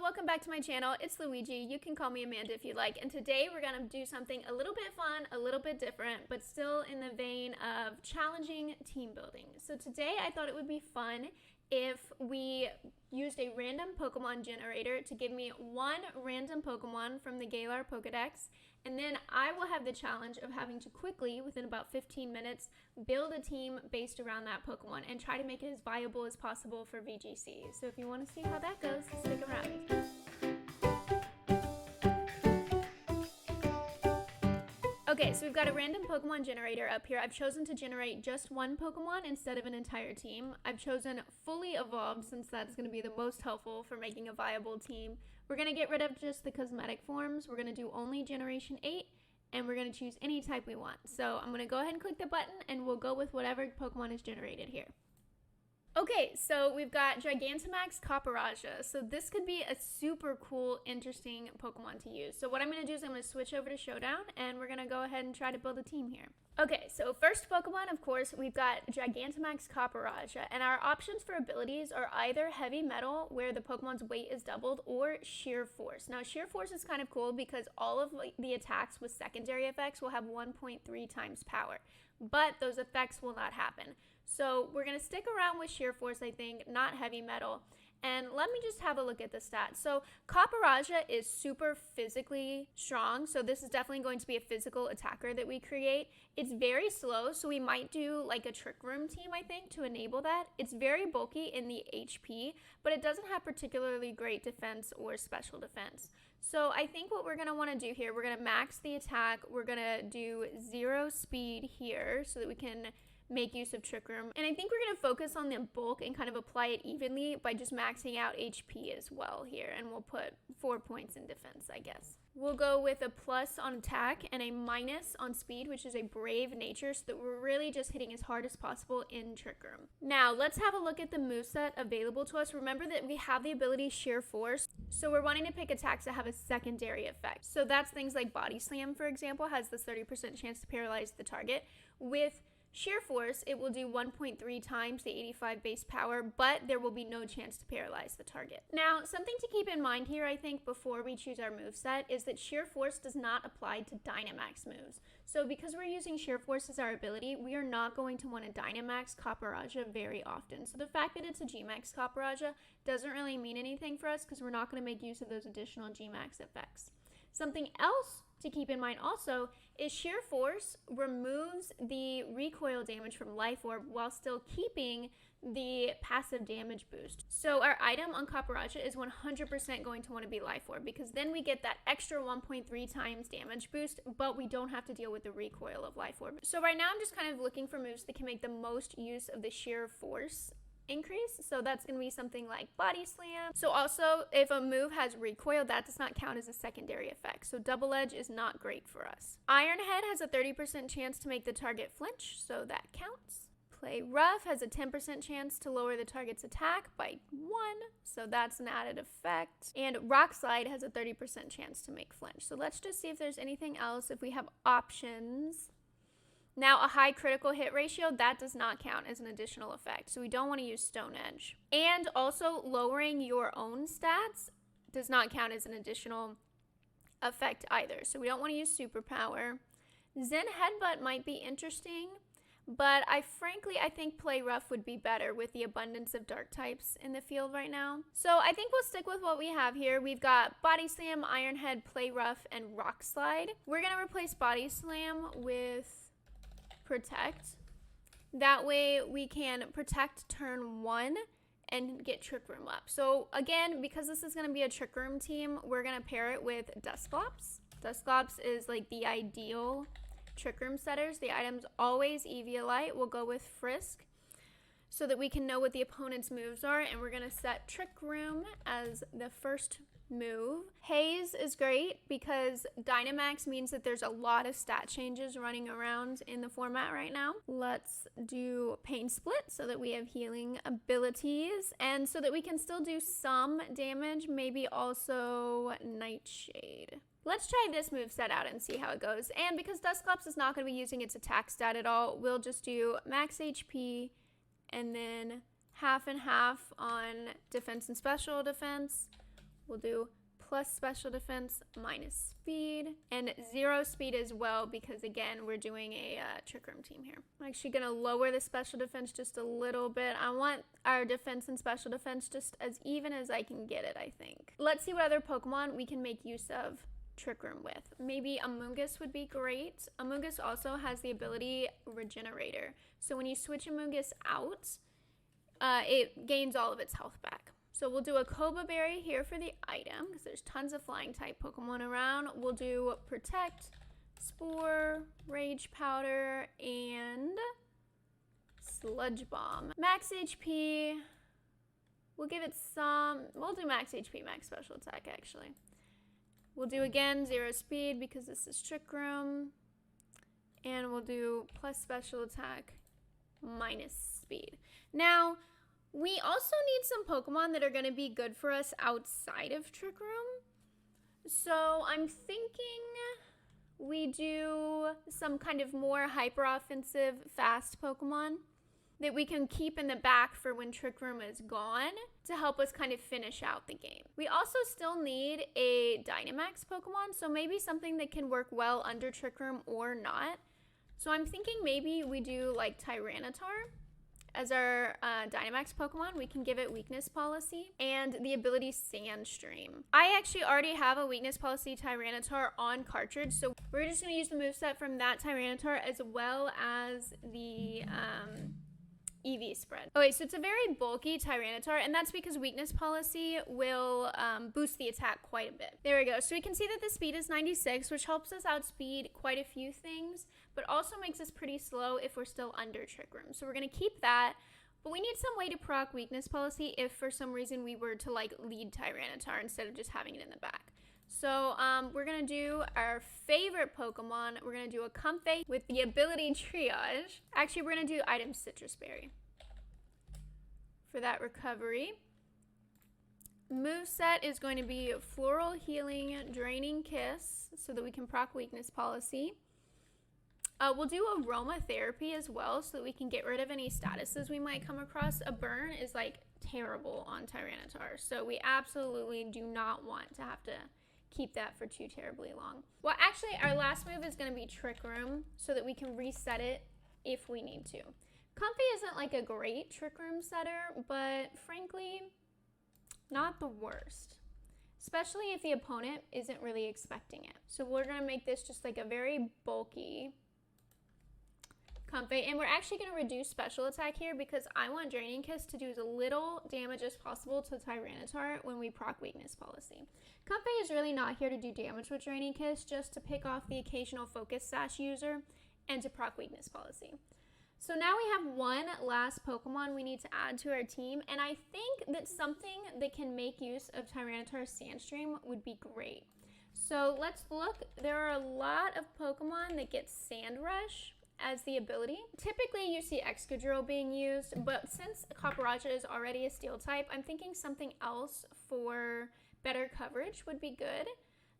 welcome back to my channel. It's Luigi. You can call me Amanda if you like. And today we're going to do something a little bit fun, a little bit different, but still in the vein of challenging team building. So today I thought it would be fun if we used a random Pokemon generator to give me one random Pokemon from the Galar Pokedex, and then I will have the challenge of having to quickly, within about 15 minutes, build a team based around that Pokemon and try to make it as viable as possible for VGC. So if you want to see how that goes, stick around. Okay, so we've got a random Pokemon generator up here. I've chosen to generate just one Pokemon instead of an entire team. I've chosen fully evolved since that's going to be the most helpful for making a viable team. We're going to get rid of just the cosmetic forms. We're going to do only Generation 8, and we're going to choose any type we want. So I'm going to go ahead and click the button, and we'll go with whatever Pokemon is generated here. Okay, so we've got Dynamax Copperajah. So this could be a super cool, interesting Pokemon to use. So what I'm going to do is I'm going to switch over to Showdown, and we're going to go ahead and try to build a team here. Okay, so first Pokemon, of course, we've got Dynamax Copperajah, and our options for abilities are either Heavy Metal, where the Pokemon's weight is doubled, or Sheer Force. Now, Sheer Force is kind of cool because all of the attacks with secondary effects will have 1.3 times power, but those effects will not happen. So we're going to stick around with Sheer Force, I think, not Heavy Metal. And let me just have a look at the stats. So Copperajah is super physically strong, so this is definitely going to be a physical attacker that we create. It's very slow, so we might do like a Trick Room team, I think, to enable that. It's very bulky in the HP, but it doesn't have particularly great defense or special defense. So I think what we're going to want to do here, we're going to max the attack. We're going to do 0 speed here so that we can make use of Trick Room. And I think we're going to focus on the bulk and kind of apply it evenly by just maxing out HP as well here. And we'll put 4 points in defense, I guess. We'll go with a plus on attack and a minus on speed, which is a brave nature, so that we're really just hitting as hard as possible in Trick Room. Now, let's have a look at the moveset available to us. Remember that we have the ability Sheer Force, so we're wanting to pick attacks that have a secondary effect. So that's things like Body Slam, for example, has this 30% chance to paralyze the target. With Sheer Force, it will do 1.3 times the 85 base power, but there will be no chance to paralyze the target. Now, something to keep in mind here, I think, before we choose our moveset is that Sheer Force does not apply to Dynamax moves. So because we're using Sheer Force as our ability, we are not going to want to Dynamax Copperajah very often. So the fact that it's a Gmax Copperajah doesn't really mean anything for us because we're not going to make use of those additional Gmax effects. Something else to keep in mind also is Sheer Force removes the recoil damage from Life Orb while still keeping the passive damage boost. So our item on Copperajah is 100% going to want to be Life Orb because then we get that extra 1.3 times damage boost, but we don't have to deal with the recoil of Life Orb. So right now I'm just kind of looking for moves that can make the most use of the Sheer Force increase. So that's going to be something like Body Slam. So also, if a move has recoil, that does not count as a secondary effect. So Double Edge is not great for us. Iron Head has a 30% chance to make the target flinch, so that counts. Play Rough has a 10% chance to lower the target's attack by 1, so that's an added effect. And Rock Slide has a 30% chance to make flinch. So let's just see if there's anything else, if we have options. Now, a high critical hit ratio, that does not count as an additional effect, so we don't want to use Stone Edge. And also, lowering your own stats does not count as an additional effect either, so we don't want to use Superpower. Zen Headbutt might be interesting, but I think Play Rough would be better with the abundance of dark types in the field right now. So I think we'll stick with what we have here. We've got Body Slam, Iron Head, Play Rough, and Rock Slide. We're going to replace Body Slam with Protect. That way we can protect turn 1 and get Trick Room up. So again, because this is going to be a Trick Room team, we're going to pair it with Dusclops. Dusclops is like the ideal Trick Room setters. The item's always Eviolite. We'll go with Frisk so that we can know what the opponent's moves are, and we're going to set Trick Room as the first move. Haze is great because Dynamax means that there's a lot of stat changes running around in the format right now. Let's do Pain Split so that we have healing abilities and so that we can still do some damage, maybe also Nightshade. Let's try this moveset out and see how it goes. And because Dusclops is not going to be using its attack stat at all, we'll just do max HP and then half and half on defense and special defense. We'll do plus special defense minus speed, and 0 speed as well, because again, we're doing a trick room team here. I'm actually gonna lower the special defense just a little bit. I want our defense and special defense just as even as I can get it, I think. Let's see what other Pokemon we can make use of trick room with. Maybe Amoonguss would be great. Amoonguss also has the ability Regenerator. So when you switch Amoonguss out, it gains all of its health back. So we'll do a Koba Berry here for the item, because there's tons of flying type Pokemon around. We'll do Protect, Spore, Rage Powder, and Sludge Bomb. Max HP, we'll give it we'll do max HP, max special attack actually. We'll do again 0 speed because this is Trick Room. And we'll do plus special attack minus speed. Now, we also need some Pokemon that are going to be good for us outside of Trick Room. So I'm thinking we do some kind of more hyper-offensive, fast Pokemon that we can keep in the back for when Trick Room is gone to help us kind of finish out the game. We also still need a Dynamax Pokemon, so maybe something that can work well under Trick Room or not. So I'm thinking maybe we do like Tyranitar. As our Dynamax Pokemon, we can give it Weakness Policy and the ability Sandstream. I actually already have a Weakness Policy Tyranitar on cartridge, so we're just going to use the moveset from that Tyranitar as well as the EV spread. Okay, so it's a very bulky Tyranitar, and that's because Weakness Policy will boost the attack quite a bit. There we go. So we can see that the speed is 96, which helps us outspeed quite a few things, but also makes us pretty slow if we're still under Trick Room. So we're going to keep that, but we need some way to proc Weakness Policy if for some reason we were to like lead Tyranitar instead of just having it in the back. So we're going to do our favorite Pokemon. We're going to do a Comfey with the ability Triage. Actually, we're going to do item Citrus Berry for that recovery. Moveset is going to be Floral Healing, Draining Kiss, so that we can proc Weakness Policy. We'll do Aromatherapy as well, so that we can get rid of any statuses we might come across. A burn is like terrible on Tyranitar, so we absolutely do not want to have to keep that for too terribly long. Well, actually, our last move is going to be Trick Room, so that we can reset it if we need to. Comfey isn't like a great Trick Room setter, but frankly, not the worst. Especially if the opponent isn't really expecting it. So we're going to make this just like a very bulky Comfey, and we're actually going to reduce special attack here because I want Draining Kiss to do as little damage as possible to Tyranitar when we proc Weakness Policy. Comfey is really not here to do damage with Draining Kiss, just to pick off the occasional Focus Sash user and to proc Weakness Policy. So now we have one last Pokemon we need to add to our team, and I think that something that can make use of Tyranitar's Sandstream would be great. So let's look. There are a lot of Pokemon that get Sand Rush as the ability. Typically you see Excadrill being used, but since Copperajah is already a Steel type, I'm thinking something else for better coverage would be good.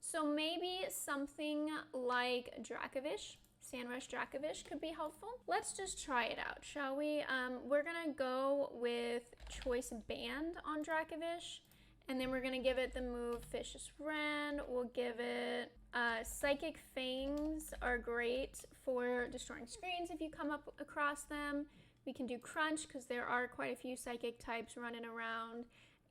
So maybe something like Dracovish. Sandrush Dracovish could be helpful. Let's just try it out, shall we? We're gonna go with Choice Band on Dracovish, and then we're gonna give it the move Vicious Rend. We'll give it Psychic Fangs are great for destroying screens if you come up across them. We can do Crunch because there are quite a few Psychic types running around,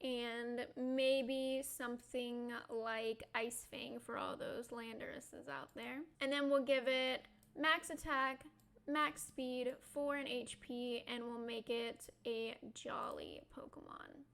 and maybe something like Ice Fang for all those Landorus's out there. And then we'll give it max attack, max speed, 4 in HP, and we'll make it a Jolly Pokemon.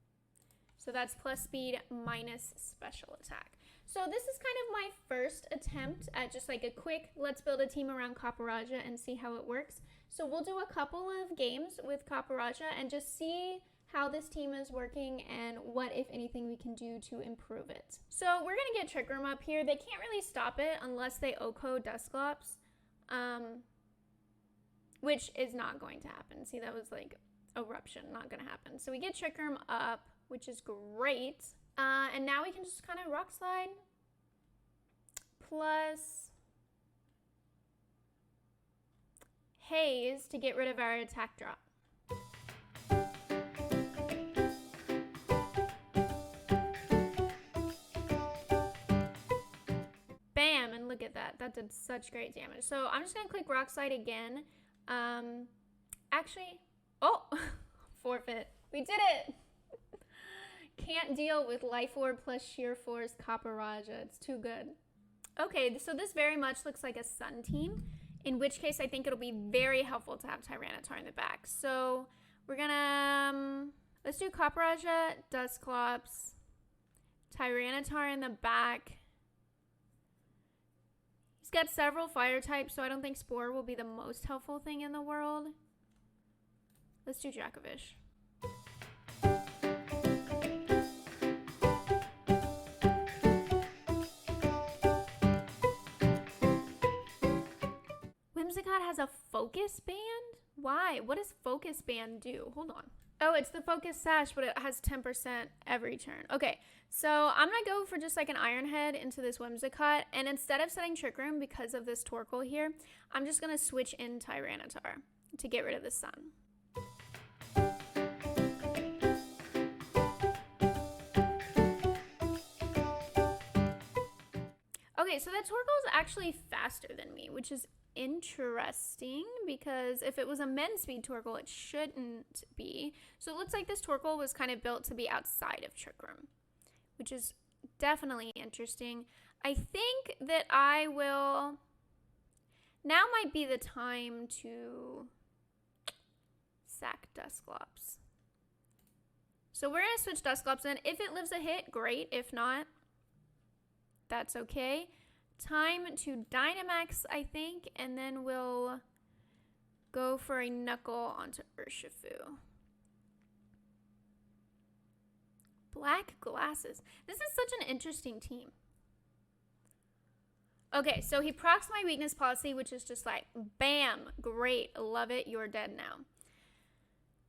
So that's plus speed minus special attack. So this is kind of my first attempt at just like a quick, let's build a team around Copperajah and see how it works. So we'll do a couple of games with Copperajah and just see how this team is working and what, if anything, we can do to improve it. So we're gonna get Trick Room up here. They can't really stop it unless they OHKO Dusclops, which is not going to happen. See, that was like Eruption, not gonna happen. So we get Trick Room up, which is great. And now we can just kind of Rock Slide plus Haze to get rid of our attack drop. That did such great damage. So I'm just going to click Rock Slide again. Actually, oh, forfeit. We did it. Can't deal with Life Orb plus Sheer Force Copperajah. It's too good. Okay, so this very much looks like a Sun team, in which case I think it'll be very helpful to have Tyranitar in the back. So we're gonna, let's do Copperajah, Dusclops, Tyranitar in the back. He's got several fire types, so I don't think Spore will be the most helpful thing in the world. Let's do Jakovish. Whimsicott has a Focus Band? Why? What does Focus Band do? Hold on. Oh, it's the Focus Sash, but it has 10% every turn. Okay, so I'm going to go for just like an Iron Head into this Whimsicott, and instead of setting Trick Room because of this Torkoal here, I'm just going to switch in Tyranitar to get rid of the Sun. Okay, so that Torkoal is actually faster than me, which is interesting because if it was a men speed Torkoal, it shouldn't be. So it looks like this Torkoal was kind of built to be outside of Trick Room, which is definitely interesting. I think that I will, now might be the time to sack Dusclops. So we're going to switch Dusclops in. If it lives a hit, great. If not, that's okay. Time to Dynamax, I think, and then we'll go for a Knuckle onto Urshifu. Black Glasses. This is such an interesting team. Okay, so he procs my weakness policy, which is just like, bam, great, love it, you're dead now.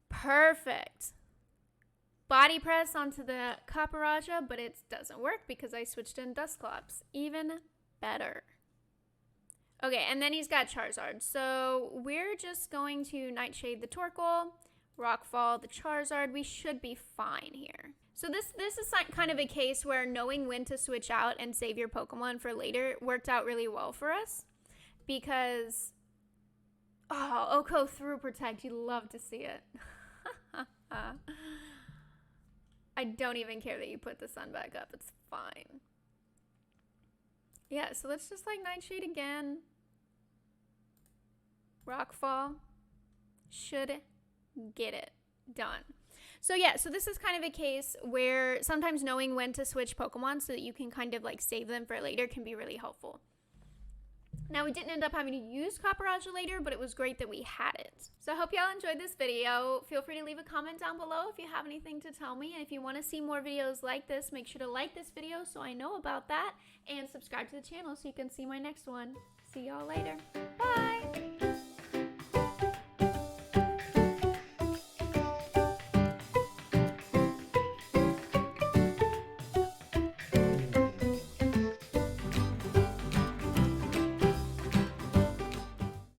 Perfect. Body press onto the Copperajah, but it doesn't work because I switched in Dusclops. Even better. Okay, and then he's got Charizard. So we're just going to Nightshade the Torkoal, Rockfall the Charizard. We should be fine here. So this is kind of a case where knowing when to switch out and save your Pokemon for later worked out really well for us. Because, oh, Oko through Protect, you love to see it. I don't even care that you put the Sun back up. It's fine. Yeah, so let's just like Nightshade again. Rockfall. Should get it done. So yeah, so this is kind of a case where sometimes knowing when to switch Pokemon so that you can kind of like save them for later can be really helpful. Now, we didn't end up having to use Copperajah later, but it was great that we had it. So I hope y'all enjoyed this video. Feel free to leave a comment down below if you have anything to tell me. And if you want to see more videos like this, make sure to like this video so I know about that. And subscribe to the channel so you can see my next one. See y'all later. Bye!